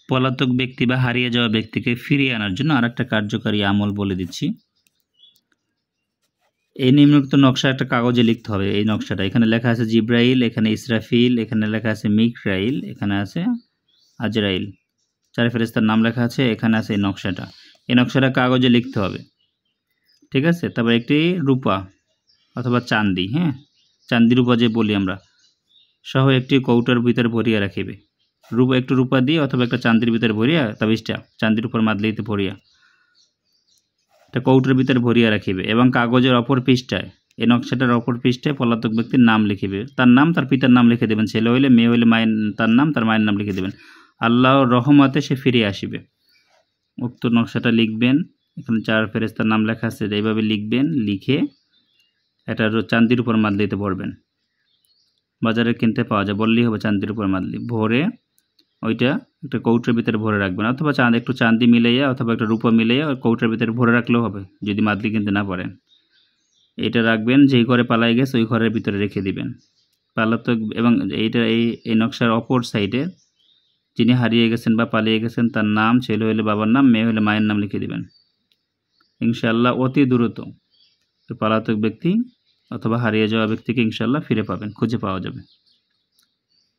পলাতক ব্যক্তি বা হারিয়ে যাওয়া ব্যক্তিকে ফিরিয়ে আনার জন্য আরেকটা কার্যকারী আমল বলে দিচ্ছি। এই নিম্নোক্ত নকশা একটা কাগজে লিখতে হবে। এই নকশাটা এখানে লেখা আছে জিব্রাইল, এখানে ইসরাফিল, এখানে লেখা আছে মিকরাইল, এখানে আছে আজরাইল, 4 ফেরেশতার নাম লেখা আছে, এখানে আছে এই নকশাটা। এই নকশাটা কাগজে লিখতে হবে, ঠিক আছে। তারপর একটি রূপা অথবা চান্দি, হ্যাঁ, চান্দি রূপা যে বলি আমরা, সহ একটি কৌটার ভিতরে ভরিয়া রাখিবে। একটু রূপা দিয়ে অথবা একটা চান্দির ভিতরে ভরিয়া, তাবিজটা চান্দির উপর মাদলিতে ভরিয়া একটা কৌটার ভিতরে ভরিয়া রাখিবে এবং কাগজের অপর পৃষ্ঠায়, এই নকশাটার অপর পৃষ্ঠায় পলাতক ব্যক্তির নাম লিখিবে। তার নাম, তার পিতার নাম লিখে দেবেন, ছেলে হইলে মেয়ে হইলে মায়ের তার নাম, তার মায়ের নাম লিখে দেবেন। আল্লাহর রহমতে সে ফিরে আসিবে। উক্ত নকশাটা লিখবেন, এখানে 4 ফেরেশতার নাম লেখা আছে, এইভাবে লিখবেন, লিখে এটা চান্দির উপর মাদলিতে ভরবেন। বাজারে কিনতে পাওয়া যায়, বললেই হবে চান্দির উপর মাদলি। ভরে ওইটা একটা কৌটার ভিতরে ভরে রাখবেন, অথবা একটু চান্দি মিলাইয়া অথবা একটা রূপা মিলাইয়া কৌটার ভিতরে ভরে রাখলেও হবে যদি মাদলি কিনতে না পারেন। এটা রাখবেন, যেই ঘরে পালাই গেছে ওই ঘরের ভিতরে রেখে দিবেন। পালাতক এবং এইটা এই নকশার অপর সাইডে যিনি হারিয়ে গেছেন বা পালিয়ে গেছেন তার নাম, ছেলে হলে বাবার নাম, মেয়ে হলে মায়ের নাম লিখে দিবেন। ইনশাআল্লাহ অতি দ্রুত পালাতক ব্যক্তি অথবা হারিয়ে যাওয়া ব্যক্তিকে ইনশাআল্লাহ ফিরে পাবেন, খুঁজে পাওয়া যাবে।